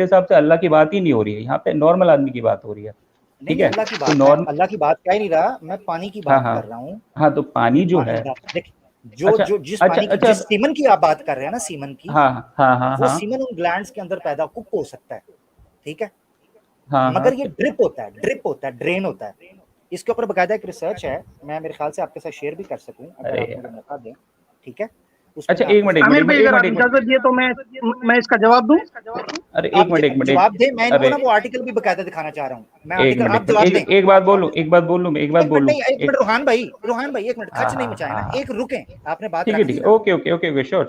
हिसाब से अल्लाह की बात ही नहीं हो रही है, यहाँ पे नॉर्मल आदमी की बात हो रही है। ठीक है, तो नॉर्मल अल्लाह की बात क्या ही नहीं रहा, मैं पानी की बात कर रहा हूँ। हाँ, तो पानी जो है, जो जिस पानी की, जिस सीमन की आप बात कर रहे हैं ना, सीमन की, वो सीमन उन ग्लैंड्स के अंदर पैदा कुक हो सकता है, ठीक है, मगर ये ड्रिप होता है, ड्रेन होता है। इसके ऊपर बकायदा एक रिसर्च है, मैं मेरे ख्याल से आपके साथ शेयर भी कर सकूं अगर आप मुझे मौका दें, ठीक है। अच्छा, एक मिनट, आमिर भाई अगर आप इजाजत दिए तो मैं इसका जवाब दूं। अरे एक मिनट, जवाब दे, मैं इनको ना वो आर्टिकल भी बकायदा दिखाना चाह रहा हूँ, मैं आर्टिकल, आप जवाब दें। एक बात बोलूं एक मिनट रोहान भाई, एक मिनट, खच नहीं मचाया ना, एक रुकें, आपने बात रख दी। ओके, श्योर,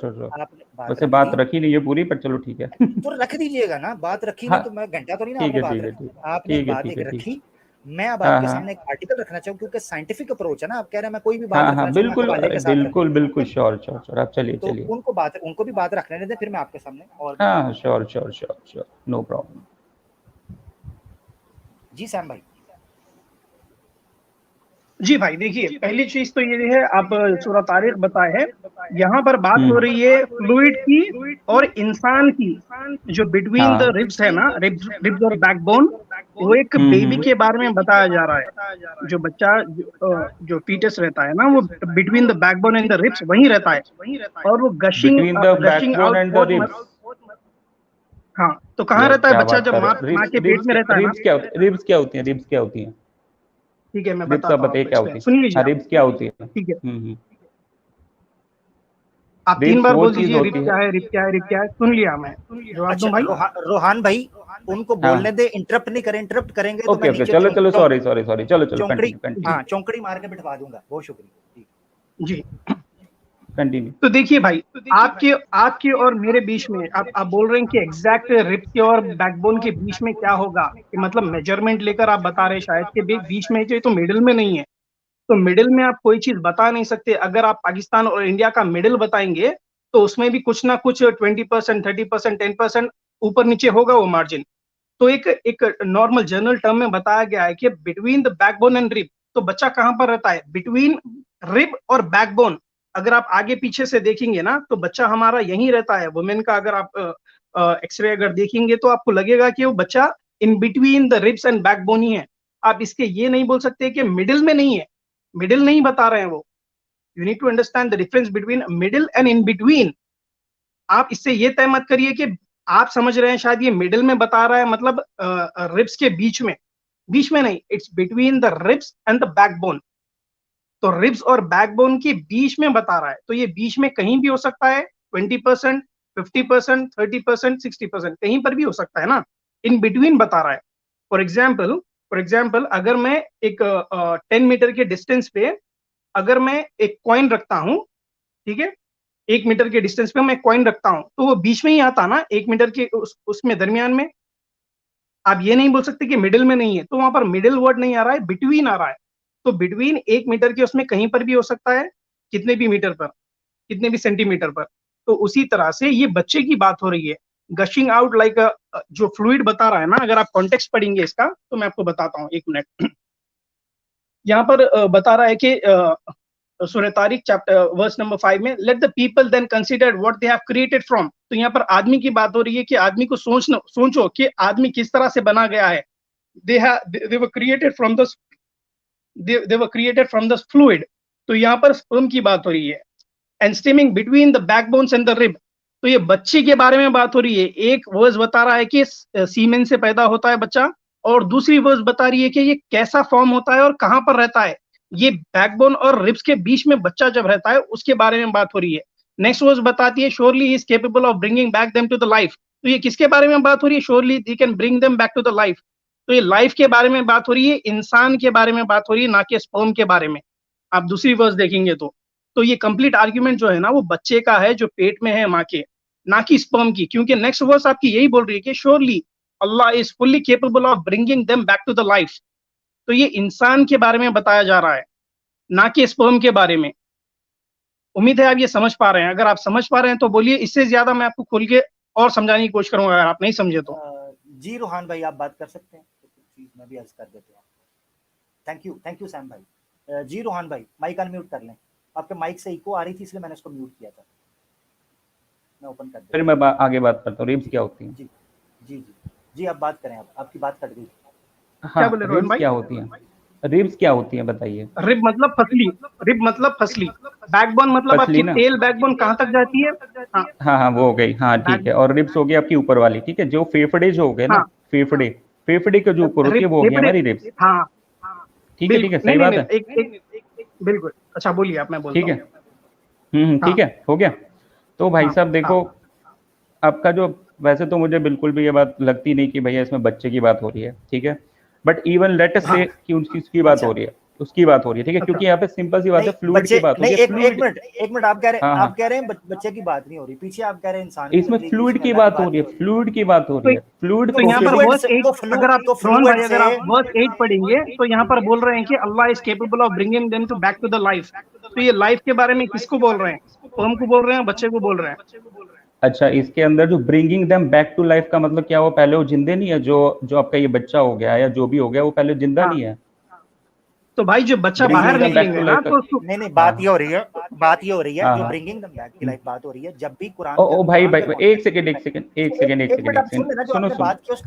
वैसे बात रखी नहीं है पूरी, पर चलो ठीक है। तो रख दीजिएगा ना, बात रखी नहीं तो मैं घंटा तो नहीं ना, आपने बात रखी, आपने बात एक रखी, मैं अब आपके सामने एक आर्टिकल रखना चाहूँ, क्योंकि साइंटिफिक अप्रोच है ना, आप कह रहे हैं मैं कोई भी बात रखना चाहूँ, बिल्कुल श्योर, आप चलिए, तो उनको भी बात रखने दें, फिर मैं आपके सामने और श्योर, नो प्रॉब्लम। जी सैम भाई। जी भाई, देखिए पहली चीज तो ये है, आप सूरह तारिक बताए हैं, यहाँ पर बात हो रही है फ्लूइड की और इंसान की, जो बिटवीन द रिब्स है ना, रिब्स और बैकबोन, वो एक बेबी के बारे में बताया जा रहा है। जो बच्चा जो फीटस रहता है ना, वो between the backbone and the ribs वहीं रहता है, और वो गशिंग आउट। हाँ, तो कहाँ रहता है बच्चा जब माँ के पेट में रहता है ना? रिब्स क्या होती है? ठीक है, मैं बताता हूँ, सुन लीजिए। रिब्स क्या होती है? ठीक है, आप 3 बार बोल दीजिए रिप क्या है, सुन लिया मैं, जवाब दूं भाई? रोहान भाई उनको बोलने दे, इंटरप्ट नहीं करें, इंटरप्ट करेंगे तो मैं नीचे चलो सॉरी, चलो चौंकड़ी मार के बिठवा दूंगा, बहुत शुक्रिया जी। कंटिन्यू। तो देखिए भाई, आपके और मेरे बीच में आप बोल रहे हैं कि एग्जैक्ट रिप के और बैकबोन के बीच में क्या होगा, कि मतलब मेजरमेंट लेकर आप बता रहे हैं शायद के बीच में, तो मिडिल में नहीं है, तो मिडिल में आप कोई चीज बता नहीं सकते। अगर आप पाकिस्तान और इंडिया का मिडिल बताएंगे तो उसमें भी कुछ ना कुछ 20%, 30%, 10% ऊपर नीचे होगा वो मार्जिन। तो एक नॉर्मल जनरल टर्म में बताया गया है कि between the backbone and rib, तो बच्चा कहां पर रहता है? बिटवीन रिब और बैकबोन। अगर आप आगे पीछे से देखेंगे ना, तो बच्चा हमारा यहीं रहता है। वुमेन का अगर आप एक्सरे अगर देखेंगे तो आपको लगेगा कि वो बच्चा in between the ribs and backbone ही है। आप इसके ये नहीं बोल सकते कि मिडिल में नहीं है, मिडिल नहीं बता रहे हैं वो। You need to understand the difference between middle and in between. आप इससे ये तय मत करिए कि आप समझ रहे हैं शायद ये मिडिल में बता रहा है, मतलब रिब्स के बीच में नहीं, it's between the ribs and the backbone. तो रिब्स और बैकबोन के बीच में बता रहा है, तो ये बीच में कहीं भी हो सकता है, 20%, 50%, 30%, 60%, कहीं पर भी हो सकता है ना, इन बिटवीन बता रहा है। फॉर एग्जाम्पल अगर मैं एक 10 मीटर के डिस्टेंस पे अगर मैं एक कॉइन रखता हूं, ठीक है, 1 मीटर के डिस्टेंस पे मैं कॉइन रखता हूं, तो वो बीच में ही आता ना, 1 मीटर के उसमें दरमियान में। आप ये नहीं बोल सकते कि मिडिल में नहीं है, तो वहां पर मिडिल वर्ड नहीं आ रहा है, बिटवीन आ रहा है। तो बिटवीन 1 मीटर के उसमें कहीं पर भी हो सकता है, कितने भी मीटर पर, कितने भी सेंटीमीटर पर। तो उसी तरह से ये बच्चे की बात हो रही है, गशिंग आउट लाइक जो फ्लूइड बता रहा है ना। अगर आप कॉन्टेक्स्ट पढ़ेंगे इसका तो मैं आपको बताता हूँ, 1 मिनट। यहाँ पर बता रहा है कि सूरह तारिक चैप्टर वर्स नंबर 5 में, let the people then consider what they have created from. तो यहाँ पर आदमी की बात हो रही है कि आदमी को सोचो कि आदमी किस तरह से बना गया है। they were created from the they were created from the fluid। तो यहाँ पर स्पर्म की बात हो रही है, and stemming between the backbones and the rib. तो ये बच्चे के बारे में बात हो रही है। एक वर्स बता रहा है कि सीमेन से पैदा होता है बच्चा, और दूसरी वर्स बता रही है कि ये कैसा फॉर्म होता है और कहां पर रहता है। ये बैकबोन और रिब्स के बीच में बच्चा जब रहता है उसके बारे में बात हो रही है। नेक्स्ट वर्स बताती है, surely is capable of bringing back them to the life. तो ये किसके बारे में बात हो रही है? Surely they can bring them back to the life. तो ये लाइफ के बारे में बात हो रही है, इंसान के बारे में बात हो रही है, ना कि स्पर्म के बारे में। आप दूसरी वर्स देखेंगे तो ये कंप्लीट आर्ग्यूमेंट जो है ना, वो बच्चे का है जो पेट में है माँ के, ना कि स्पर्म की। क्योंकि नेक्स्ट वर्स आपकी यही बोल रही है कि surely Allah is fully capable of bringing them back to the life. तो ये इंसान के बारे में बताया जा रहा है, ना कि स्पर्म के बारे में। उम्मीद है आप ये समझ पा रहे हैं। अगर आप समझ पा रहे हैं तो बोलिए, इससे ज्यादा मैं आपको खोल के और समझाने की कोशिश करूंगा, अगर आप नहीं समझे तो। जी रोहान भाई आप बात कर सकते हैं, तो कुछ चीज मैं भी अर्ज कर देता हूँ। थैंक यू सैम भाई। जी रोहान भाई माइक अनम्यूट कर लें, आपके माइक से इको आ रही थी इसलिए मैंने उसको म्यूट किया था। मैं ओपन कर देता हूं। फिर मैं आगे बात करता हूँ, रिब्स क्या होती है। जी जी जी, आप बात करें, आपकी बात कट गई। क्या बोले रोहन भाई? क्या होती है? रिब्स क्या होती है बताइए? रिब मतलब फसली, रिब मतलब फसली, बैकबोन मतलब आपकी टेल बैकबोन कहाँ तक जाती है? हाँ हाँ हाँ, वो हो गई, हाँ ठीक है। और रिब्स हो गई आपकी ऊपर वाली, ठीक है, जो फेफड़े जो हो गए ना, फेफड़े, फेफड़े के जो ऊपर होती है वो हो गई हमारी रिब्स। हाँ ठीक है, सही बात है। एक बिल्कुल, अच्छा बोलिए आप, मैं बोलता ठीक है, हूँ। ठीक है, हो गया। तो भाई साहब देखो, आपका जो, वैसे तो मुझे बिल्कुल भी ये बात लगती नहीं कि भैया इसमें बच्चे की बात हो रही है, ठीक है, बट इवन लेट अस से कि उसकी बात हो रही है, उसकी बात हो रही है, ठीक है, क्योंकि यहाँ पे सिंपल सी बात है, फ्लूइड की बात हो रही है। एक मिनट, आप कह रहे हैं बच्चे की बात नहीं हो रही, पीछे आप कह रहे हैं इंसान की इसमें फ्लूइड की बात हो रही है, फ्लूइड की बात हो रही है, फ्लूइड। तो यहाँ पर वर्स 8, अगर आप रोहन भाई अगर आप वर्स 8 पढ़ेंगे तो यहाँ पर बोल रहे हैं कि Allah is capable of bringing them to back to the life. तो ये लाइफ के बारे में किसको बोल रहे हैं? स्पर्म को बोल रहे हैं, बच्चे को बोल रहे हैं? अच्छा, इसके अंदर जो bringing them back to life का मतलब क्या, वो पहले वो जिंदे नहीं है? जो आपका ये बच्चा हो गया या जो भी हो गया, वो पहले जिंदा नहीं है? तो भाई जो बच्चा बाहर निकलेंगे ना, तो नहीं, बात ये हो रही है, जो ब्रिंगिंग देम बैक की लाइफ बात हो रही है, जब भी कुरान ओ भाई एक सेकंड सुनो,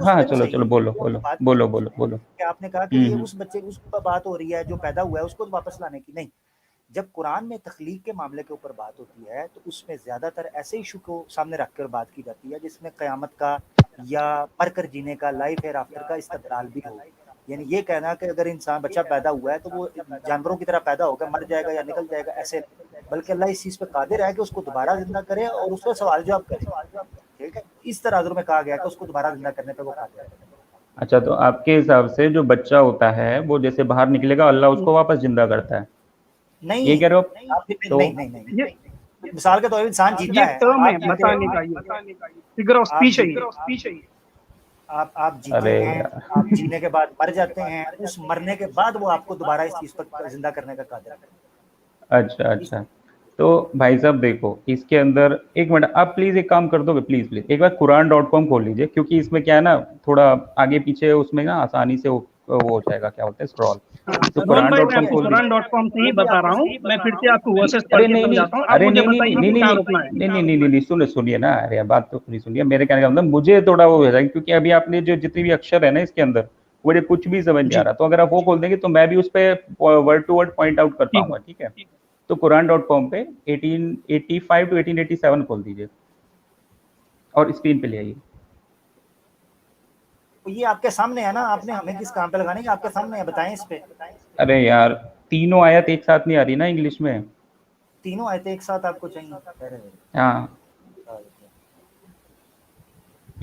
हाँ चलो बोलो। आपने कहा कि ये उस बच्चे उस पर बात हो रही है जो पैदा हुआ है, उसको वापस लाने की नहीं। जब कुरान में तख्लीक के मामले के ऊपर बात होती है तो उसमें ज्यादातर ऐसे इशू को सामने रखकर बात की जाती है जिसमें कयामत का या मरकर जीने का, लाइफ हेयर आफ्टर का इस्तदलाल भी हो। यानी ये कहना कि अगर इंसान बच्चा पैदा हुआ है तो वो जानवरों की तरह पैदा होकर मर जाएगा या निकल जाएगा, ऐसे, बल्कि अल्लाह इस चीज पे कादिर है कि उसको दोबारा जिंदा करे और उस पर सवाल जवाब करे। ठीक है, इस तराजू में कहा गया कि उसको दोबारा जिंदा करने पे वो कादिर है। अच्छा, तो आपके हिसाब से जो बच्चा होता है वो जैसे बाहर निकलेगा अल्लाह उसको वापस जिंदा करता है, नहीं ये कह रहे हो? तो नहीं, मिसाल के तौर पर इंसान जीता है, बताने का ये फिगर ऑफ स्पीच है। आप जीते हैं, आप जीने के बाद मर जाते हैं, उस मरने के बाद वो आपको दोबारा इस चीज पर जिंदा करने का कादिर है। अच्छा, तो भाई साहब देखो, इसके अंदर एक मिनट आप प्लीज एक काम कर दोगे, प्लीज एक बार Quran.com खोल लीजिए, क्योंकि इसमें क्या है ना, थोड़ा आगे पीछे उसमें ना आसानी से वो हो जाएगा, क्या बोलते हैं, स्क्रॉल। तो Quran.com खोल लीजिए। Quran.com से ही बता रहा हूँ मैं, फिर से आपको वर्सेस पढ़ के समझाता हूँ। आप मुझे बताइए कि क्या रोकना है। नहीं, सुनिए ना, अरे बात तो पूरी सुनिए। मेरे कहने का मतलब मुझे थोड़ा वो हो जाएगा, क्योंकि अभी आपने जो जितने भी अक्षर है ना इसके अंदर, मुझे कुछ भी समझ नहीं आ रहा, तो अगर आप वो खोल देंगे तो मैं भी उस पर word to word point out कर पाऊंगा, ठीक है? तो Quran.com पे 1885 to 1887 खोल दीजिए और स्क्रीन पे ले आइए। ये आपके सामने है ना, आपने हमें किस काम पे लगाने, आपके सामने है, बताएं इस पे। अरे यार, तीनों आयत एक साथ नहीं आ रही ना इंग्लिश में। तीनों आयतें एक साथ आपको चाहिए? हाँ,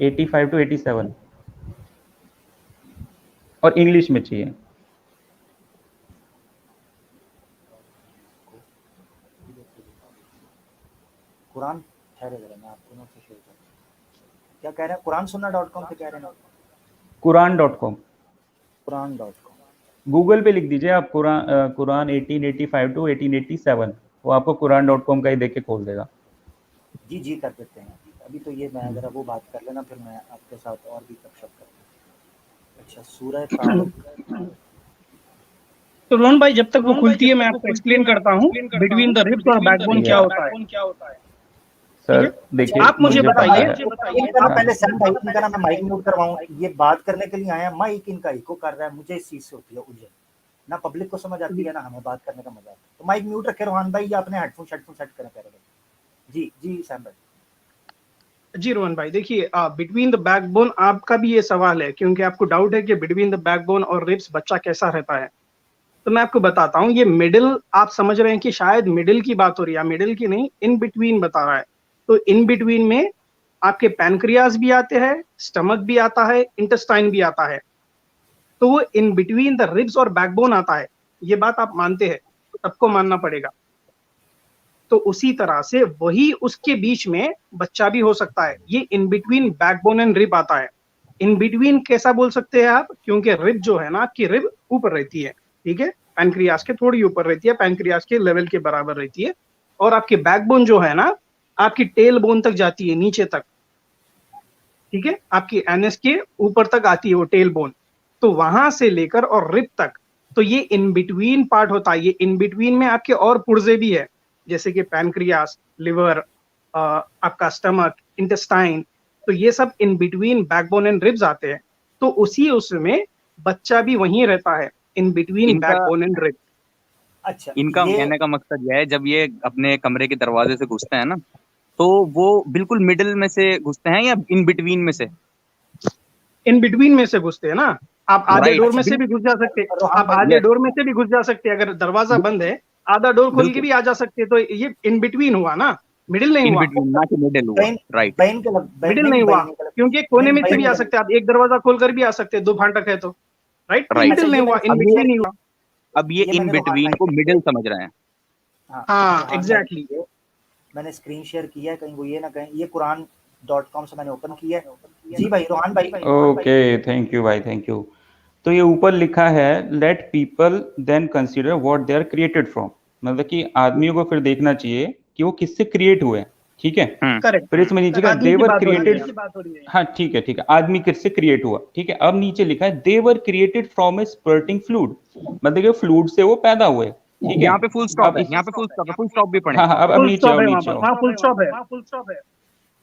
85 to 87 और इंग्लिश में चाहिए। कुरान, ठहरे जरा, मैं आपको नोट से शेयर करता हूं। क्या कह रहे हैं? Quransunna.com पे कह रहे हैं? Quran.com गूगल पे लिख दीजिए आप, कुरान 1885 to 1887, वो आपको Quran.com का ही देख के खोल देगा। जी कर देते हैं। अभी तो ये मैं जरा वो बात कर लेना, फिर मैं आपके साथ और भी गपशप करता हूँ। अच्छा, सूरह तारिक। तो रोहन भाई जब तक वो खुलती है मैं आपको एक्सप्लेन करता हूँ बिटवीन द रिब्स और बैकबोन क्या होता है। सर देखिए, आप मुझे बताइए। पहले सैम भाई इनका ना मैं माइक म्यूट करवाऊं, ये बात करने के लिए आया, माइक इनका इको कर रहा है, मुझे इस चीज से होती है उलझन, ना पब्लिक को समझ आती है ना हमें बात करने का मजा आता है। तो माइक म्यूट रखे रोहन भाई, या अपने हेडफोन सेट करें पहले। जी सैम भाई। जी रोहन भाई, देखिए बिटवीन द बैकबोन आपका भी ये सवाल है, क्योंकि आपको डाउट है कि बिटवीन द बैकबोन और रिब्स बच्चा कैसा रहता है। तो मैं आपको बताता हूँ, ये मिडिल आप समझ रहे हैं कि शायद मिडिल की बात हो रही है, मिडिल की नहीं, इन बिटवीन बता रहा है। तो इन बिटवीन में आपके पैनक्रियाज भी आते हैं, स्टमक भी आता है, इंटेस्टाइन भी आता है। तो वो इन बिटवीन द रिब्स और बैकबोन आता है, ये बात आप मानते हैं, तो सबको मानना पड़ेगा। तो उसी तरह से वही उसके बीच में बच्चा भी हो सकता है, ये in between backbone and rib आता है। इन बिटवीन कैसा बोल सकते हैं आप, क्योंकि रिब जो है ना, आपकी रिब ऊपर रहती है, ठीक है, पैनक्रियाज के थोड़ी ऊपर रहती है, पैनक्रियाज के लेवल के बराबर रहती है। और आपकी बैकबोन जो है ना, आपकी टेल बोन तक जाती है, नीचे तक, ठीक है, आपकी एनएस के ऊपर तक आती है वो टेल बोन। तो वहां से लेकर और रिब तक, तो ये इन बिटवीन पार्ट होता है। ये इन बिटवीन में आपके और पुर्जे भी है, जैसे कि पैनक्रियास, लिवर, आपका स्टमक, इंटेस्टाइन। तो ये सब in between backbone and ribs आते हैं, तो उसी उसमें बच्चा भी वहीं रहता है, in between backbone and ribs. अच्छा, इनका कहने का मकसद यह है, जब ये अपने कमरे के दरवाजे से घुसते हैं ना, तो वो बिल्कुल मिडिल में से घुसते हैं या इन बिटवीन में से? इन बिटवीन में से घुसते हैं ना। आप आधे डोर में से भी घुस जा सकते हैं, आप आधे डोर में से भी घुस जा सकते हैं, अगर दरवाजा बंद है आधा डोर खोल के भी आ जा सकते हैं, तो ये इन बिटवीन हुआ ना, मिडिल नहीं हुआ। ना कि मिडिल हुआ, राइट, मिडिल नहीं हुआ, क्योंकि कोने में से भी आ सकते हैं आप, एक दरवाजा खोलकर भी आ सकते हैं, 2 फाटक है तो, राइट, मिडिल नहीं हुआ, इन बिटवीन नहीं हुआ। अब ये इन बिटवीन को मिडिल समझ रहे हैं। हाँ एग्जैक्टली। मैंने स्क्रीन शेयर किया है, कहीं वो ये ना कहें, ये quran.com से मैंने ओपन किया है। जी भाई, रोहन भाई। ओके, थैंक यू भाई, थैंक यू। तो ये ऊपर लिखा है let people then consider what they are created from, मतलब कि आदमियों को फिर देखना चाहिए कि वो किससे क्रिएट हुए, ठीक है। फिर इसमें नीचे का दे वर क्रिएटेड, हाँ ठीक है, आदमी किससे क्रिएट हुआ, ठीक है। अब नीचे लिखा है they were created from a spurting fluid, मतलब कि फ्लूइड से वो पैदा हुए, ठीक है। यहाँ पे फुल स्टॉप है, यहाँ पे फुल स्टॉप भी पढ़े। हाँ, अब नीचे आओ, नीचे आओ, फुल स्टॉप है।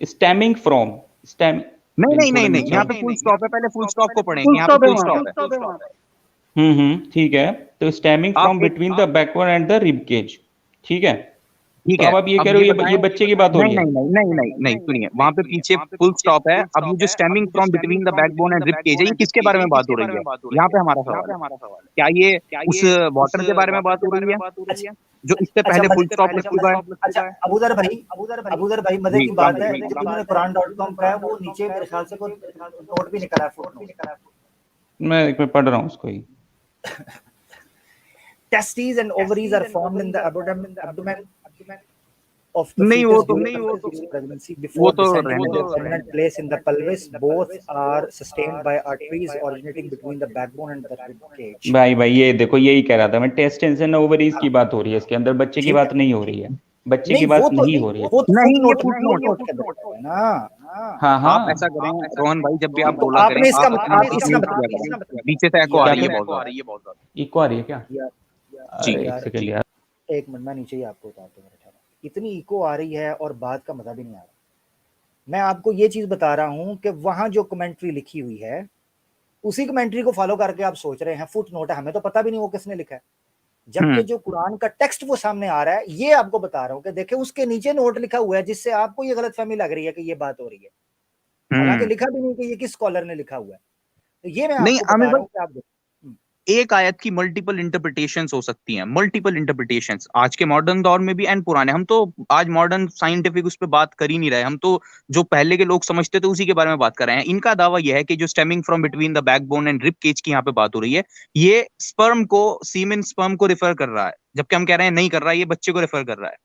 स्टेमिंग फ्रॉम, स्टेम, नहीं, यहाँ पे फुल स्टॉप है, पहले फुल स्टॉप को पढ़ेंगे, यहाँ पे फुल स्टॉप है। ठीक है। तो stemming from between the backward and the rib cage, ठीक है। ठीक तो है, अब आप ये कह रहे हो ये बच्चे की बात हो रही है? नहीं, सुनिए, वहां पे पीछे फुल स्टॉप है। अब ये जो stemming from between the backbone and rib cage है, ये किसके बारे में बात हो रही है? यहाँ पे हमारा सवाल है, क्या ये उस वाटर के बारे में बात हो रही है जो इससे पहले फुल स्टॉप लग चुका है? अच्छा, अबूदर भाई मजे की बात है, जो तुमने quran.com का है वो नीचे मेरे ख्याल से कोई नोट भी निकला है, फुटनोट। मैं पढ़ रहा हूँ उसको ही। Testes and ovaries are formed in the abdomen of the नहीं, fetus वो तो during pregnancy before descending to the permanent place in the pelvis. Both are sustained by arteries originating between the backbone and the rib cage. भाई ये देखो, यही कह रहा था मैं, टेस्टिस एंड ओवरीज की बात हो रही है, इसके अंदर बच्चे की बात नहीं हो रही है, बच्चे की बात नहीं हो रही है। वो नहीं, फुटनोट ना। हाँ, आप ऐसा करें रोहन भाई, जब भी आप बोला करें, पीछे से एको आ रही है, बहुत ज्यादा इको आ रही है क्या? जी, एक सेकंड यार, एक मिनट, मैं नीचे ही आपको बताता हूँ। इतनी इको आ रही है और बात का मजा भी नहीं आ रहा। मैं आपको ये चीज बता रहा हूँ कि वहां जो कमेंट्री लिखी हुई है, उसी कमेंट्री को फॉलो करके आप सोच रहे हैं फुट नोट है, हमें तो पता भी नहीं वो किसने लिखा है, जबकि जो कुरान का टेक्स्ट वो सामने आ रहा है। ये आपको बता रहा हूँ कि देखे उसके नीचे नोट लिखा हुआ है, जिससे आपको ये गलतफहमी लग रही है कि ये बात हो रही है, हालांकि लिखा भी नहीं कि ये किस स्कॉलर ने लिखा हुआ है। तो ये मैं आपको बता रहा हूँ कि आप एक आयत की मल्टीपल इंटरप्रिटेशंस हो सकती हैं, मल्टीपल इंटरप्रिटेशंस आज के मॉडर्न दौर में भी एंड पुराने। हम तो आज मॉडर्न साइंटिफिक उस पर बात कर ही नहीं रहे, हम तो जो पहले के लोग समझते थे उसी के बारे में बात कर रहे हैं। इनका दावा यह है कि जो stemming from between the backbone and rib cage की यहाँ पे बात हो रही है, ये स्पर्म को, सीमेन स्पर्म को रेफर कर रहा है, जबकि हम कह रहे हैं नहीं कर रहा है, ये बच्चे को रेफर कर रहा है।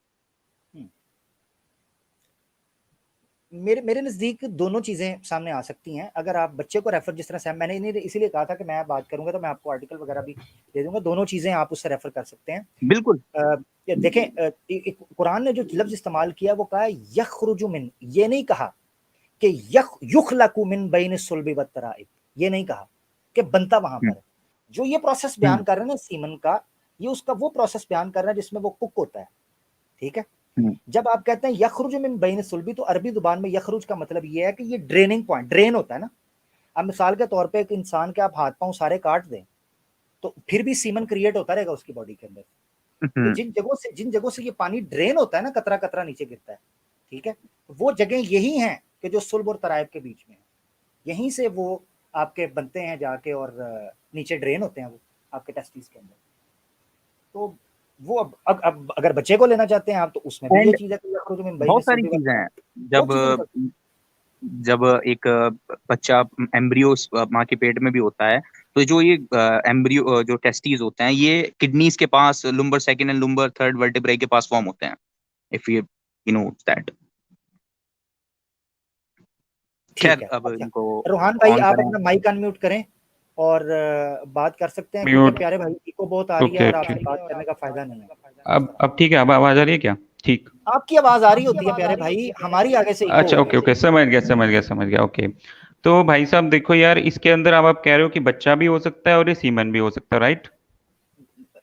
मेरे नजदीक दोनों चीजें सामने आ सकती हैं। अगर आप बच्चे को रेफर, जिस तरह से मैंने इसीलिए कहा था कि मैं बात करूंगा तो मैं आपको आर्टिकल वगैरह भी दे दूंगा, दोनों चीजें आप उससे रेफर कर सकते हैं। बिल्कुल। देखें, कुरान ने जो लफ्ज इस्तेमाल किया वो कहा यखरुजु मिन, ये नहीं कहा कि युखलकु मिन बैन सुल्बि व तराइब, ये नहीं कहा कि बनता वहां पर है। जो ये प्रोसेस बयान कर रहे हैं ना सीमन का, ये उसका वो प्रोसेस बयान कर रहे हैं जिसमें वो कुक होता है, ठीक है। जब आप कहते हैं यखरुज मिन बैन सुल्बी, तो अरबी जुबान में यखरुज का मतलब ये है कि ये ड्रेनिंग पॉइंट, ड्रेन होता है ना। अब मिसाल के तौर पे एक इंसान के आप हाथ पांव सारे काट दें तो फिर भी सीमन क्रिएट होता रहेगा उसकी बॉडी के अंदर। तो जिन जगहों से ये पानी ड्रेन होता है ना, कतरा कतरा नीचे गिरता है, ठीक है, वो जगह यही हैं कि जो सुल्ब और तराइब के बीच में है, यहीं से वो आपके बनते हैं जाके और नीचे ड्रेन होते हैं वो आपके टेस्टिस के अंदर। तो वो अब अगर बच्चे को लेना चाहते हैं आप, तो उसमें भी ये चीज है कि बहुत सारी चीजें हैं। जब एक बच्चा एम्ब्रियो माँ के पेट में भी होता है, तो जो ये एम्ब्रियो जो टेस्टीज होते हैं, ये किडनीज के पास lumbar second and lumbar third vertebrae के पास फॉर्म होते हैं, इफ यू नो दैट। खैर, अब इनको रोहान भाई आप अपना माइक अनम्यूट करें और बात कर सकते हैं, क्योंकि प्यारे भाई इको बहुत आ रही है और आपसे बात करने का फायदा नहीं है। अब ठीक है, अब आवाज आ रही है क्या? ठीक, आपकी आवाज आ रही होती है प्यारे भाई, हमारी आगे से। अच्छा, ओके, समझ गया। ओके, तो भाई साहब देखो यार, इसके अंदर आप कह रहे हो कि बच्चा भी हो सकता है और ये सीमन भी हो सकता है, राइट?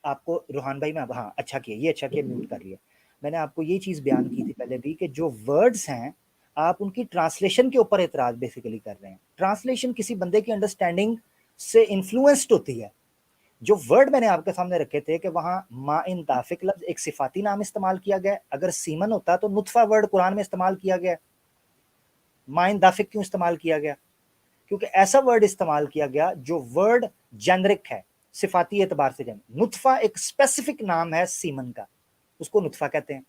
आपको रोहान भाई में, हाँ अच्छा किया, म्यूट कर लिया। मैंने आपको ये चीज बयान की थी पहले भी कि जो वर्ड्स हैं आप उनकी ट्रांसलेशन के ऊपर एतराज बेसिकली कर रहे हैं। ट्रांसलेशन किसी बंदे की अंडरस्टैंडिंग से इन्फ्लुएंस्ड होती है। जो वर्ड मैंने आपके सामने रखे थे कि वहां माइन दाफिक लफ्ज एक सिफाती नाम इस्तेमाल किया गया, अगर सीमन होता तो नुत्फा वर्ड कुरान में इस्तेमाल किया गया, माइन दाफिक क्यों इस्तेमाल किया गया? क्योंकि ऐसा वर्ड इस्तेमाल किया गया जो वर्ड जेनरिक है, सिफाती एतबार से जेनरिक। नुत्फा एक स्पेसिफिक नाम है सीमन का, उसको नुत्फा कहते हैं।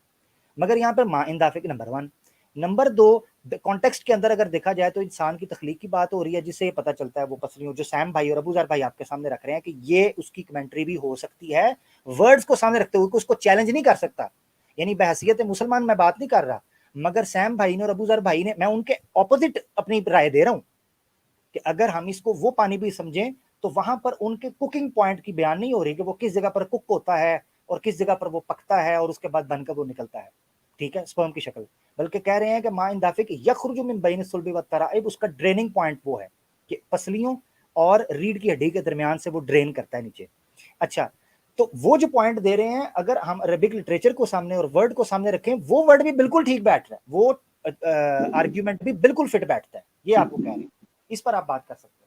मगर यहाँ पर माइन दाफिक नंबर 1। नंबर 2, कॉन्टेक्स्ट के अंदर अगर देखा जाए तो इंसान की तख्लीक की बात हो रही है, जिससे पता चलता है वो पसलियों, जो सैम भाई और अबूजर भाई आपके सामने रख रहे हैं कि ये उसकी कमेंट्री भी हो सकती है, वर्ड्स को सामने रखते हुए उसको चैलेंज नहीं कर सकता। यानी बहैसियत मुसलमान मैं बात नहीं कर रहा, मगर सैम भाई ने और अबूजर भाई ने, मैं उनके ऑपोजिट अपनी राय दे रहा हूं कि अगर हम इसको वो पानी भी समझें तो वहां पर उनके कुकिंग पॉइंट की बयान नहीं हो रही कि वो किस जगह पर कुक होता है और किस जगह पर वो पकता है और उसके बाद बनकर वो निकलता है, ठीक है, स्पर्म की शक्ल। बल्कि कह रहे हैं कि माइन दाफिक यखरुजु मिन बैन सुल्बी व तराइब, उसका ड्रेनिंग पॉइंट वो है कि पसलियों और रीढ़ की हड्डी के दरमियान से वो ड्रेन करता है नीचे। अच्छा, तो वो जो पॉइंट दे रहे हैं, अगर हम अरबिक लिटरेचर को सामने और वर्ड को सामने रखें, वो वर्ड भी बिल्कुल ठीक बैठ रहा है, वो आर्ग्यूमेंट भी बिल्कुल फिट बैठता है, ये आपको कह रहे हैं। इस पर आप बात कर सकते हैं।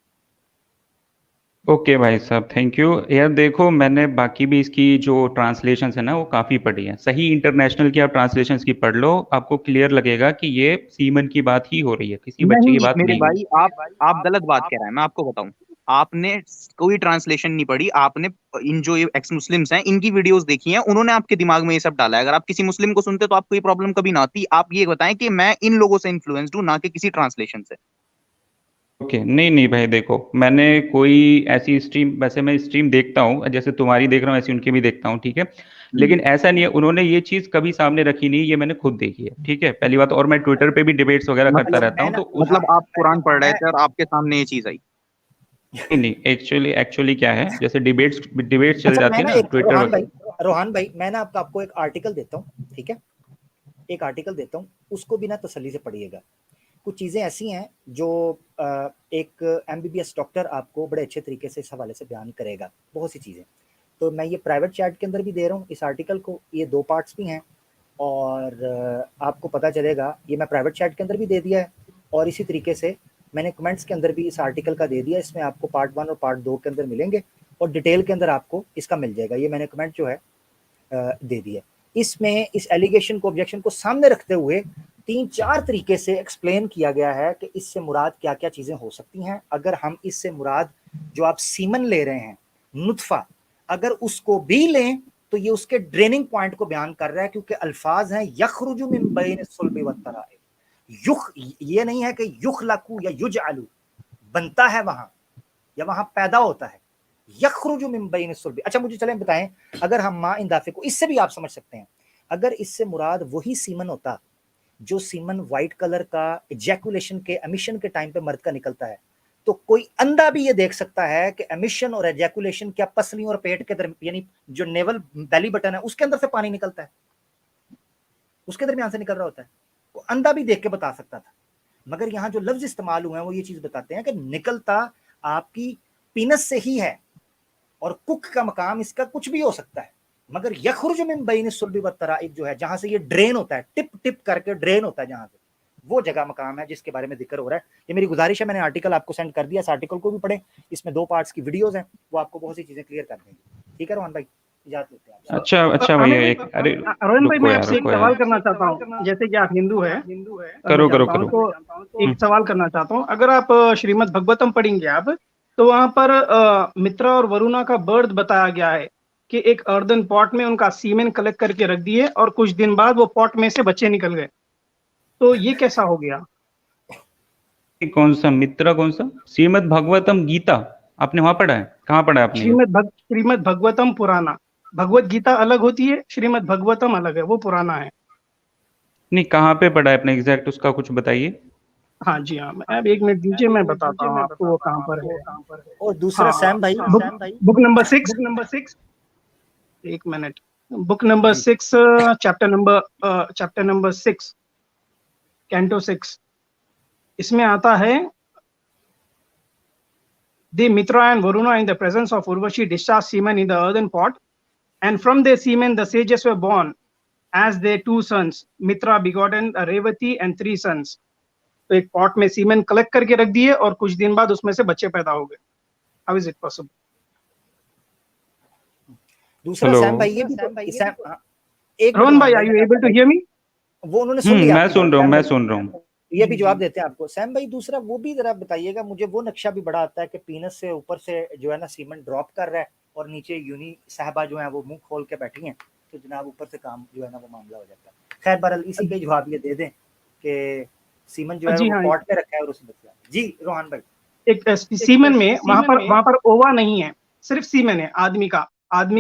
ओके भाई साहब, थैंक यू। यार देखो, मैंने बाकी भी इसकी जो ट्रांसलेशंस है ना वो काफ़ी पढ़ी है। सही इंटरनेशनल की आप ट्रांसलेशंस की पढ़ लो, आपको क्लियर लगेगा कि ये सीमन की बात ही हो रही है, किसी बच्चे की बात मेरे नहीं भाई, आप गलत बात कह रहे हैं। मैं आपको बताऊं, आपने कोई ट्रांसलेशन नहीं पढ़ी, आपने इन जो ये एक्स मुस्लिम्स हैं इनकी वीडियोस देखी हैं, उन्होंने आपके दिमाग में ये सब डाला है। अगर आप किसी मुस्लिम को सुनते तो आपको ये प्रॉब्लम कभी ना आती। आप ये बताएं कि मैं इन लोगों से इन्फ्लुएंस्ड हूं, ना कि किसी ट्रांसलेशन से। ओके, नहीं नहीं भाई, देखो मैंने कोई ऐसी स्ट्रीम, वैसे मैं स्ट्रीम देखता हूँ, जैसे तुम्हारी देख रहा हूँ ऐसी उनकी भी देखता हूँ, ठीक है, लेकिन ऐसा नहीं है, उन्होंने ये चीज कभी सामने रखी नहीं, ये मैंने खुद देखी है, ठीक है, पहली बात। और मैं ट्विटर पे भी डिबेट्स वगैरह करता रहता हूँ, तो मतलब आप कुरान पढ़ रहे थे और आपके सामने ये चीज आई? नहीं, एक्चुअली क्या है, जैसे डिबेट्स चल जाती है ना ट्विटर रोहान भाई, मैं ना आपको एक आर्टिकल देता हूँ, ठीक है, एक आर्टिकल देता हूँ, उसको भी ना तसल्ली से पढ़िएगा। कुछ चीज़ें ऐसी हैं जो एक MBBS डॉक्टर आपको बड़े अच्छे तरीके से इस हवाले से बयान करेगा, बहुत सी चीज़ें। तो मैं ये प्राइवेट चैट के अंदर भी दे रहा हूँ इस आर्टिकल को, ये 2 पार्ट्स भी हैं, और आपको पता चलेगा, ये मैं प्राइवेट चैट के अंदर भी दे दिया है, और इसी तरीके से मैंने कमेंट्स के अंदर भी इस आर्टिकल का दे दिया। इसमें आपको पार्ट 1 और पार्ट 2 के अंदर मिलेंगे, और डिटेल के अंदर आपको इसका मिल जाएगा। ये मैंने कमेंट जो है दे दिया। इसमें इस एलिगेशन को, ऑब्जेक्शन को सामने रखते हुए 3-4 तरीके से एक्सप्लेन किया गया है कि इससे मुराद क्या क्या चीज़ें हो सकती हैं। अगर हम इससे मुराद जो आप सीमन ले रहे हैं, नुत्फा, अगर उसको भी लें तो ये उसके ड्रेनिंग पॉइंट को बयान कर रहा है, क्योंकि अल्फाज हैं यखरुजु मिन बैन सुल्बी व तराइब। युख, ये नहीं है कि युखलकू या युजअलू, बनता है वहां या वहां पैदा होता है, यखरुजु मिन बैन सुल्बी। अच्छा, मुझे चलें बताएं, अगर हम माँ इंदाफे को, इससे भी आप समझ सकते हैं, अगर इससे मुराद वही सीमन होता जो सीमन व्हाइट कलर का एजैकुलेशन के एमिशन के टाइम पे मर्द का निकलता है, तो कोई अंधा भी ये देख सकता है कि एमिशन और एजैकुलेशन क्या पसलियों और पेट के दरमियान, यानी जो नेवल बेली बटन है उसके अंदर से पानी निकलता है, उसके दरमियान से निकल रहा होता है, वो अंधा भी देख के बता सकता था। मगर यहाँ जो लफ्ज इस्तेमाल हुए हैं वो ये चीज बताते हैं कि निकलता आपकी पीनस से ही है, और कुक का मकाम इसका कुछ भी हो सकता है, मगर यखरुजु मिन बैन सुल्बी व तराइब जो है, जहां से ये ड्रेन होता है, टिप टिप करके ड्रेन होता है जहां से, वो जगह मकाम है जिसके बारे में जिक्र हो रहा है। ये मेरी गुजारिश है, मैंने आर्टिकल आपको सेंड कर दिया, इस आर्टिकल को भी पढ़ें, इसमें 2 पार्ट्स की वीडियोस हैं, वो आपको बहुत सी चीजें क्लियर कर देंगे। ठीक है रोहन भाई, इजाजत लेते हैं। अच्छा भैया, एक अरे रोहन भाई, मैं आपसे एक सवाल करना चाहता हूँ, जैसे कि आप हिंदू हैं, करो तो एक सवाल करना चाहता हूँ। अगर आप श्रीमद् भगवतम पढ़ेंगे आप, तो वहां पर मित्रा और वरुणा का बर्थ बताया गया है कि एक अर्दन पॉट में उनका सीमेन कलेक्ट करके रख दिए और कुछ दिन बाद वो पॉट में से बच्चे निकल गए, तो ये कैसा हो गया? कौन सा मित्रा, कौन सा? श्रीमद् भगवतम गीता आपने वहां पढ़ा है? कहाँ पढ़ा है आपने? श्रीमद् भगवतम पुराना, भगवत गीता अलग होती है, श्रीमद् भगवतम अलग है, वो पुराना है। नहीं, कहाँ पे पढ़ा है आपने एग्जैक्ट, उसका कुछ बताइए। हाँ जी, हाँ, अब 1 मिनट दीजिए, मैं बताता हूँ आपको वो कहाँ पर है। और दूसरा सैम भाई, book number 6, 1 minute, book number 6, chapter number 6, canto 6, इसमें आता है, The Mitra and Varuna in the presence of Urvashi discharged semen in the earthen pot, and from their semen the sages were born as their 2 sons. Mitra begotten Revati and 3 sons. तो एक pot में सीमेन collect करके रख दिए और कुछ दिन बाद उसमें से बच्चे पैदा हो गए। How is it possible? दूसरा सैम भाई, ये भी एक रोहन भाई, are you able to hear me? वो उन्होंने सुन लिया, मैं सुन रहा हूँ। ये भी जवाब देते हैं आपको। सैम भाई दूसरा वो भी जरा बताइएगा मुझे, वो नक्शा भी बड़ा आता है कि पीनस से ऊपर से जो है ना सीमेंट ड्रॉप कर रहा है और नीचे यूनी साहबा जो है वो मुंह खोल के बैठी हैं, तो जनाब ऊपर से काम जो है ना वो मामला हो जाता है। खैर बहरहाल इसी पे जवाब ये दे दें कि सीमेंट जो है वो पॉट में रखा है और उसमें बचा। जी रोहन भाई, एक सीमेन में वहां पर ओवा नहीं है, सिर्फ सीमेन है। आदमी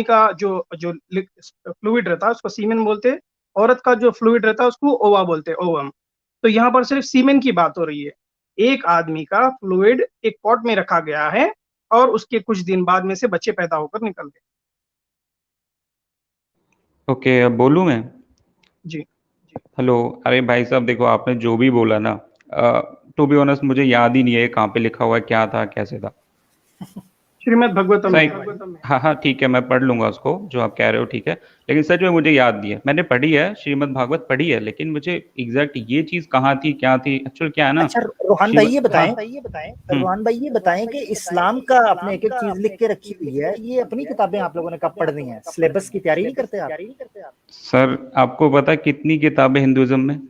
का जो फ्लूइड रहता है उसको सीमेन बोलते हैं, औरत का जो फ्लूइड रहता है उसको ओवा बोलते हैं, ओवम। तो यहाँ पर सिर्फ सीमेन की बात हो रही है। एक आदमी का फ्लूइड एक पॉट में रखा गया है और उसके कुछ दिन बाद में से बच्चे पैदा होकर निकल गए। ओके, अब बोलूं मैं? जी हेलो। अरे भाई साहब देखो, आपने जो भी बोला ना, टू बी ऑनेस्ट मुझे याद ही नहीं है कहाँ पे लिखा हुआ है, क्या था कैसे था। श्रीमद् भगवतम में। हाँ ठीक है, मैं पढ़ लूंगा उसको जो आप कह रहे हो, ठीक है। लेकिन सच में मुझे याद नहीं है, मैंने पढ़ी है श्रीमद् भागवत पढ़ी है, लेकिन मुझे एग्जैक्ट ये चीज कहाँ थी क्या थी एक्चुअल क्या है ना। अच्छा रोहन भाई ये बताएं, रोहन भाई ये बताएं कि इस्लाम का आपने एक एक चीज लिख के रखी हुई है, ये अपनी किताबें आप लोगों ने कब पढ़नी है? सिलेबस की तैयारी नहीं करते आप? सर आपको पता है कितनी किताबें हिंदुइज्म में?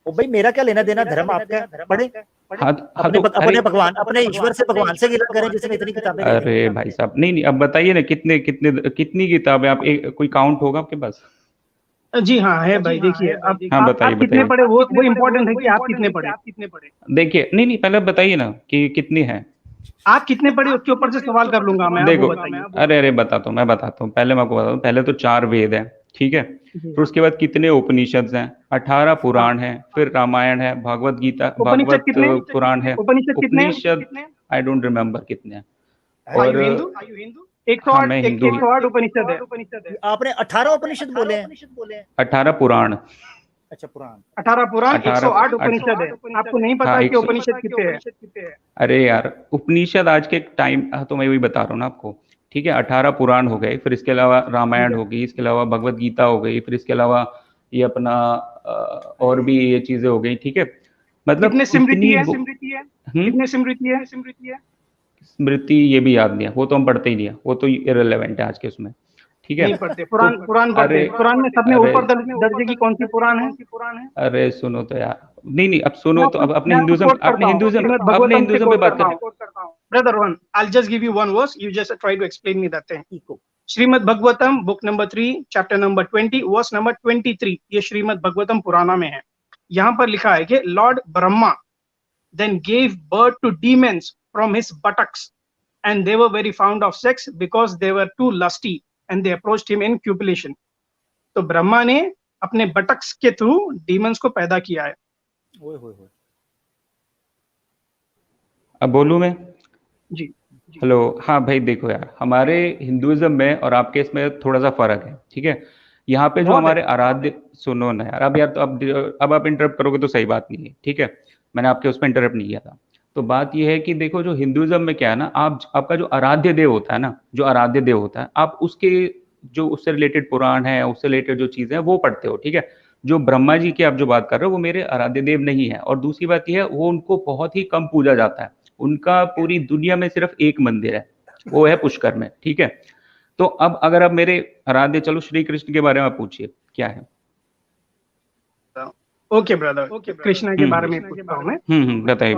ओ भाई मेरा क्या लेना देना, धर्म आपका, पढ़े अपने भगवान, अपने ईश्वर से भगवान से गिला करें जिसने इतनी किताबें। अरे भाई साहब नहीं, अब बताइए ना कितनी किताबें आप, कोई काउंट होगा आपके पास? जी हाँ है भाई, देखिए अब हाँ आप कितने पढ़े वो इम्पोर्टेंट है कि आप कितने पढ़े। देखिए नहीं पहले बताइए ना कि कितनी है। आप कितने पढ़े उसके ऊपर से सवाल कर लूंगा मैं। देखो अरे बताता हूँ पहले मैं आपको बताता हूँ। पहले तो 4 वेद है, ठीक है। फिर उसके बाद कितने उपनिषद हैं? 18 पुराण है, फिर रामायण है, भागवत गीता, भागवत पुराण है, उपनिषद आई डोंट रिमेम्बर कितने हैं। और 108 उपनिषद है। आपने 18 उपनिषद बोले हैं? 18 पुराण। अच्छा पुराण, 18 पुराण, 108 उपनिषद है। आपको नहीं पता कि उपनिषद कितने हैं? अरे यार उपनिषद आज के टाइम, तो मैं वही बता रहा हूँ ना आपको, ठीक है। 18 पुराण हो गए, फिर इसके अलावा रामायण हो गई, इसके अलावा भगवत गीता हो गई, फिर इसके अलावा ये अपना और भी ये चीजें हो गई, ठीक है। मतलब कितने स्मृति है? कितने स्मृति है? स्मृति ये भी याद नहीं है, वो तो हम पढ़ते ही नहीं है, वो तो इररिलेवेंट है आज के उसमें, ठीक है। नहीं पढ़ते पुराण पढ़ते। पुराण में सबने ऊपर दर्जे की कौन सी पुराण है? अरे सुनो तो यार, नहीं अब सुनो तो, अब अपने हिंदुइज्म पे बात करें। Brother one, I will just give you one verse, you just try to explain me that thing. Shrimad Bhagavatam book number 3 chapter number 20 verse number 23, ये श्रीमद् भगवतम पुराना में है। यहाँ पर लिखा है कि Lord Brahma then gave birth to demons from his buttocks, and they were very fond of sex because they were too lusty and they approached him in copulation. तो ब्रह्मा ने अपने बटक्स के थ्रू डीमंस को पैदा किया है। अब बोलूं मैं? जी हेलो। हाँ भाई देखो यार, हमारे हिंदुइज्म में और आपके इसमें थोड़ा सा फर्क है, ठीक है। यहाँ पे जो हमारे आराध्य, सुनो ना यार, अब यार तो अब आप इंटरप्ट करोगे तो सही बात नहीं है, ठीक है। मैंने आपके उसमें इंटरप्ट नहीं किया था। तो बात यह है कि देखो जो हिंदुइज्म में क्या है ना, आपका जो आराध्य देव होता है ना, जो आराध्य देव होता है, आप उसके जो उससे रिलेटेड पुराण है, उससे रिलेटेड जो चीजें हैं वो पढ़ते हो, ठीक है। जो ब्रह्मा जी की आप जो बात कर रहे हो वो मेरे आराध्य देव नहीं है। और दूसरी बात यह है, वो उनको बहुत ही कम पूजा जाता है। उनका पूरी दुनिया में सिर्फ एक मंदिर है, वो है पुष्कर में, ठीक है। तो अब अगर आप मेरे आराध्य, चलो श्री कृष्ण के बारे में पूछिए क्या है। ओके ब्रदर, कृष्णा के बारे में पूछता हूँ मैं। बताइए।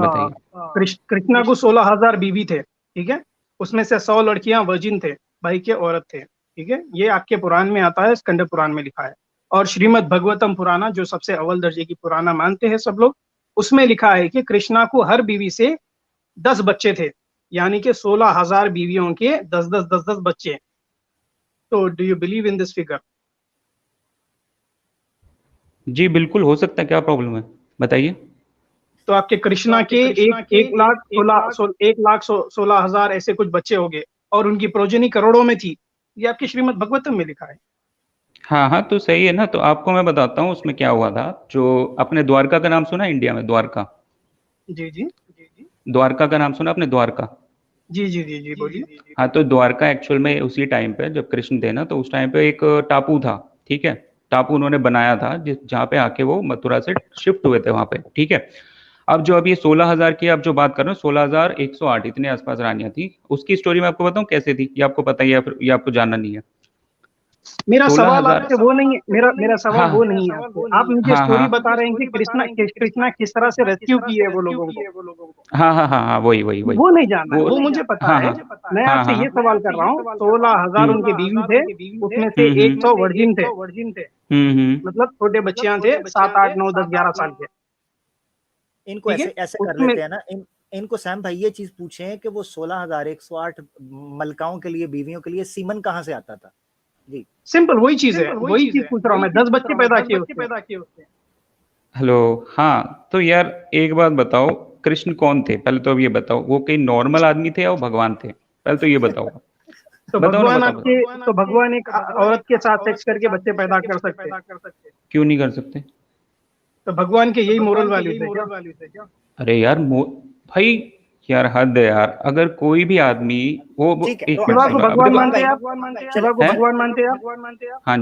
कृष्णा को 16,000 बीवी थे, ठीक है। उसमें से 100 लड़कियां वर्जिन थे, भाई के औरत थे, ठीक है। ये आपके पुराण में आता है, स्कंद पुराण में लिखा है। और श्रीमद् भगवतम पुराना जो सबसे अव्वल दर्जे की पुराना मानते हैं सब लोग, उसमें लिखा है कि कृष्णा को हर बीवी से 10 बच्चे थे, यानी कि 16,000 बीवियों के 10 बच्चे। तो do you believe in this figure? जी बिल्कुल हो सकता है, क्या प्रॉब्लम है बताइए। तो आपके कृष्णा के 1,16,000 ऐसे कुछ बच्चे हो गए और उनकी प्रोजनी करोड़ों में थी। ये आपके श्रीमद् भगवतम में लिखा है। हाँ तो सही है ना। तो आपको मैं बताता हूँ उसमें क्या हुआ था। जो अपने द्वारका का नाम सुना इंडिया में? द्वारका, जी द्वारका का नाम सुना आपने? द्वारका, जी बोलिए। हाँ तो द्वारका एक्चुअल में उसी टाइम पे जब कृष्ण थे ना, तो उस टाइम पे एक टापू था, ठीक है। टापू उन्होंने बनाया था जहाँ पे आके वो मथुरा से शिफ्ट हुए थे वहां पे, ठीक है। अब जो अभी 16,000 की आप जो बात कर रहे हो, 16,108 इतने आसपास रानियां थी, उसकी स्टोरी मैं आपको बताऊं कैसे थी, ये आपको पता ही है, फिर ये आपको जानना नहीं है। मेरा सवाल 16,000 आपसे वो नहीं है, मेरा सवाल वो हाँ नहीं है आपसे। आप मुझे हाँ स्टोरी हाँ बता रहे हैं कि कृष्णा किस तरह से रेस्क्यू की है वो लोगों को, हाँ हाँ हाँ हाँ, वही वही वही वो नहीं जानना है, वो वो मुझे पता हाँ है। हाँ मैं हाँ आपसे हाँ ये सवाल कर रहा हूँ, 16,000 हम्म उनके बीवी थे, उसमें से 100 वर्जिन थे, हम्म। मतलब छोटे बच्चियां थे 7, 8, 9, 10, 11 साल के। इनको ठीक है, ऐसे ऐसे कर उसमें लेते हैं ना, इनको सैम भाई ये चीज पूछे कि वो 16,108 मलकाओं के लिए, बीवियों के लिए सीमन कहाँ से आता था जी। सिंपल वही चीज है, वही चीज पूछ रहा हूँ मैं। 10 बच्चे पैदा किए उसने। हेलो, हाँ तो यार एक बात बताओ, कृष्ण कौन थे पहले तो अब ये बताओ, वो कहीं नॉर्मल आदमी थे या वो भगवान थे, पहले तो ये बताओ। तो बताओ ना, भगवान बताओ बताओ। आपके, तो भगवान एक औरत के साथ सेक्स करके बच्चे पैदा कर सकते हैं, क्यों नहीं कर सकते? तो भगवान के यही मोरल वैल्यूज है क्या? अरे यार भाई, यार हद है यार, अगर कोई भी आदमी ठीक है एक रोहन मिनट शिवा भाई, को सुनो, अभी भगवान देखो। रोहन मानते भाई, हैं आप? शिवा को हैं? भगवान मानते हैं आप? हाँ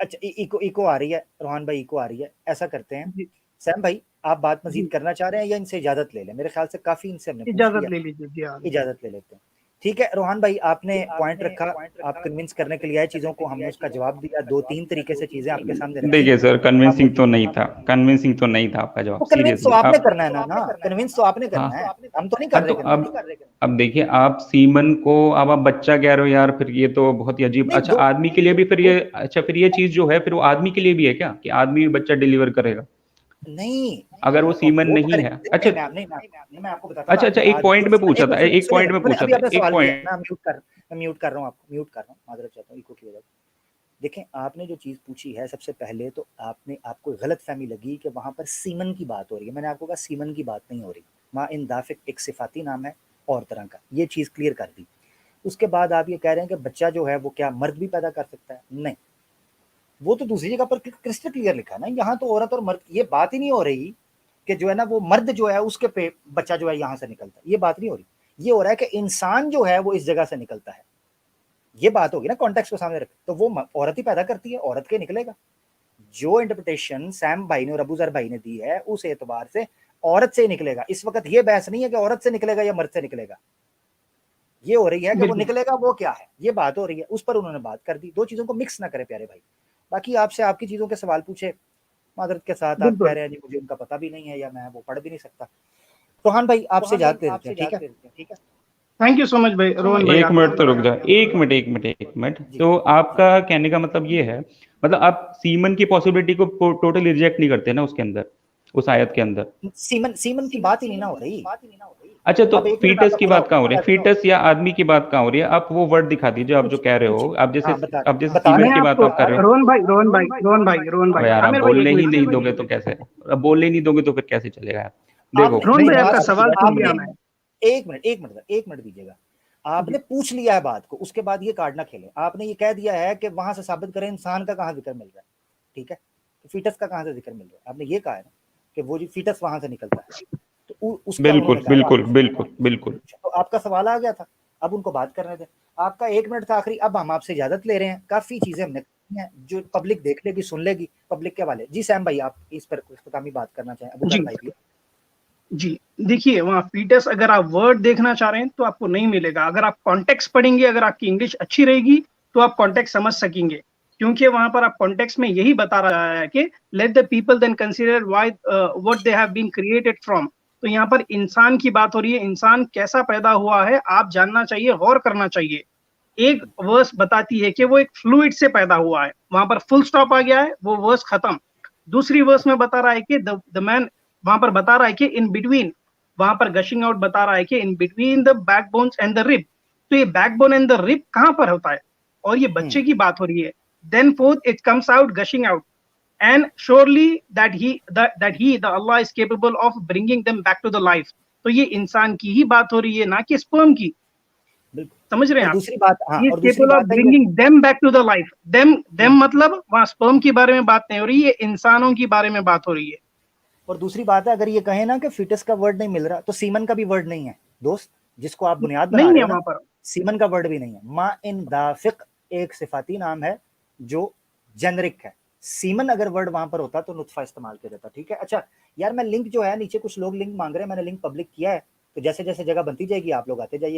अच्छा इको आ रही है रोहन भाई, इको आ रही है। ऐसा करते हैं जी, सैम भाई, आप बात मजीद जी, करना चाह रहे हैं या इनसे इजाजत ले लें? मेरे ख्याल से काफी इनसे हमने पूछ इजाजत लिया, ले लीजिए जी। हाँ, इजाजत ले लेते हैं। ठीक है रोहन भाई, आपने पॉइंट रखा, आप कन्विंस करने के लिए आए चीजों को, हमने उसका जवाब दिया, 2-3 तरीके से चीजें आपके सामने रखी। देखिए सर, आप कन्विंसिंग मुझे तो नहीं था, कन्विंसिंग तो नहीं था आपका जवाब, वो कन्विंस तो सीरियसली आपने आप। करना है ना, कन्विंस तो आपने हाँ करना है, हम तो नहीं हाँ, कर तो रहे कन्विंस। अब देखिए, आप सीमन को अब आप बच्चा कह रहे हो यार, फिर ये तो बहुत ही अजीब। नहीं अच्छा, दो, आदमी के लिए भी फिर ये, अच्छा फिर ये चीज जो है फिर वो आदमी के लिए भी है क्या, कि आदमी भी बच्चा डिलीवर करेगा नहीं अगर वो सीमन वो नहीं है? करें, अच्छा मैं आपको बताता हूँ। अच्छा, एक पॉइंट में पूछा था, एक पॉइंट में पूछा अभी था, आपने एक सवाल किया, पॉइंट। मैं म्यूट कर रहा हूँ आपको, म्यूट कर रहा हूँ, माजरत चाहता हूँ इको की वजह से। देखें, आपने जो चीज़ पूछी है सबसे पहले तो आपको गलत फहमी लगी कि वहाँ पर सीमन की बात हो रही है। मैंने आपको कहा सीमन की बात नहीं हो रही, माँ इन दाफिक एक सिफाती नाम है और तरह का, ये चीज़ क्लियर कर दी। उसके बाद आप ये कह रहे हैं कि बच्चा जो है वो क्या मर्द भी पैदा कर सकता है? नहीं, वो तो दूसरी जगह पर क्रिस्टल क्लियर लिखा है ना, यहाँ तो औरत और मर्द, ये बात ही नहीं हो रही कि जो है ना वो मर्द जो है उसके पे बच्चा जो है यहाँ से निकलता है, ये बात नहीं हो रही। ये हो रहा है कि इंसान जो है वो इस जगह से निकलता है, ये बात होगी ना, कॉन्टेक्स्ट को सामने रख। तो वो औरत ही पैदा करती है, औरत के निकलेगा। जो इंटरप्रिटेशन सैम भाई ने और अबूजर भाई ने दी है उस एतबार से औरत से ही निकलेगा। इस वक्त ये बहस नहीं है कि औरत से निकलेगा या मर्द से निकलेगा, ये हो रही है कि वो निकलेगा वो क्या है, ये बात हो रही है, उस पर उन्होंने बात कर दी। दो चीजों को मिक्स ना करें प्यारे भाई। बाकी आपसे आपकी चीजों के सवाल पूछे मादरत के साथ, आप कह रहे हैं जी मुझे उनका पता भी नहीं है या मैं वो पढ़ भी नहीं सकता। रोहन भाई आपसे इजाजत ले लेते हैं, ठीक है। थैंक यू सो मच भाई, रोहन भाई। एक मिनट तो रुक जाओ, एक मिनट। तो आपका कहने का मतलब ये है, मतलब आप सीमन की पॉसिबिलिटी को टोटली रिजेक्ट नहीं करते ना उसके अंदर, उस आयत के अंदर? सीमन की बात ही नहीं ना हो रही। अच्छा, तो अब एक मिनट फीटस आपको की बात कहाँ हो रही है, बताता हूँ। फीटस या आदमी की बात कहाँ हो रही है? आप वो वर्ड दिखा दीजिए, आप जो कह रहे हो, आप जैसे हाँ, बता सीमन की बात आप कर रहे हो। रोहन भाई यार आप आमिर भाई बोलने एक ही मिनट, नहीं दोगे तो कैसे, अब बोलने ही नहीं दोगे तो फिर कैसे चलेगा यार? देखो रोहन भाई आपका आपने सवाल सुन लिया मैं। एक मिनट दीजिएगा। आपने पूछ लिया है बात को, उसके बाद ये कार्ड ना खेलें। आपने ये कह दिया है कि वहां से साबित करें इंसान का कहाँ जिक्र मिल रहा है, ठीक है, तो फीटस का कहाँ से जिक्र मिल रहा है? आपने ये कहा है ना कि वो जो फीटस वहां से निकलता है, तो उसका बिल्कुल बिल्कुल बिल्कुल बिल्कुल। तो आपका सवाल आ गया था, अब उनको बात करने दें। आपका 1 मिनट था आखिरी, अब हम आपसे इजाजत ले रहे हैं। काफी चीजें हमने हैं जो पब्लिक देख लेगी, सुन लेगी, पब्लिक के वाले। जी सैम भाई, आप इस पर इख्तितामी बात करना चाहें? अबू जी भाई भी जी, देखिए वहाँ फीटस अगर आप वर्ड देखना चाह रहे हैं तो आपको नहीं मिलेगा। अगर आप कॉन्टेक्स्ट पढ़ेंगे, अगर आपकी इंग्लिश अच्छी रहेगी तो आप कॉन्टेक्स्ट समझ सकेंगे, क्योंकि वहां पर आप कॉन्टेक्स्ट में यही बता रहा है कि let the people then consider why what they have been created from. तो यहाँ पर इंसान की बात हो रही है, इंसान कैसा पैदा हुआ है आप जानना चाहिए, गौर करना चाहिए। एक वर्स बताती है कि वो एक फ्लूइड से पैदा हुआ है, वहां पर फुल स्टॉप आ गया है, वो वर्स खत्म। दूसरी वर्स में बता रहा है कि द मैन, वहां पर बता रहा है कि इन बिटवीन, वहां पर गशिंग आउट बता रहा है कि इन between the backbones and the rib. तो ये बैकबोन एंड द रिब कहां पर होता है? और ये बच्चे की बात हो रही है। Then fourth it comes out gushing out and surely that he the Allah is capable of bringing them back to the life। तो ये इंसान की ही बात हो रही है, ना कि स्पर्म की। समझ रहे हैं आप? दूसरी बात, हाँ, He is और दूसरी capable of बात है bringing them back to the life। them मतलब वहाँ स्पर्म की बारे में बात नहीं हो रही है, इंसानों की बारे में बात हो रही है। और दूसरी बात है, अगर ये कहे ना कि फिटस का वर्ड नहीं मिल रहा, तो सीमन का भी वर्ड नहीं है दोस्त, जिसको आप बुनियाद बना रहे हो ना, पर सीमन का वर्ड भी नहीं है। मा इन दाफिक एक सिफाती नाम है जो जेनरिक है, सीमन अगर वर्ड वहां पर होता तो नुत्फा इस्तेमाल किया जाता। ठीक है, अच्छा यार मैं लिंक जो है नीचे कुछ लोग लिंक मांग रहे हैं, मैंने लिंक पब्लिक किया है, तो जैसे जैसे जगह बनती जाएगी आप लोग आते जाइए।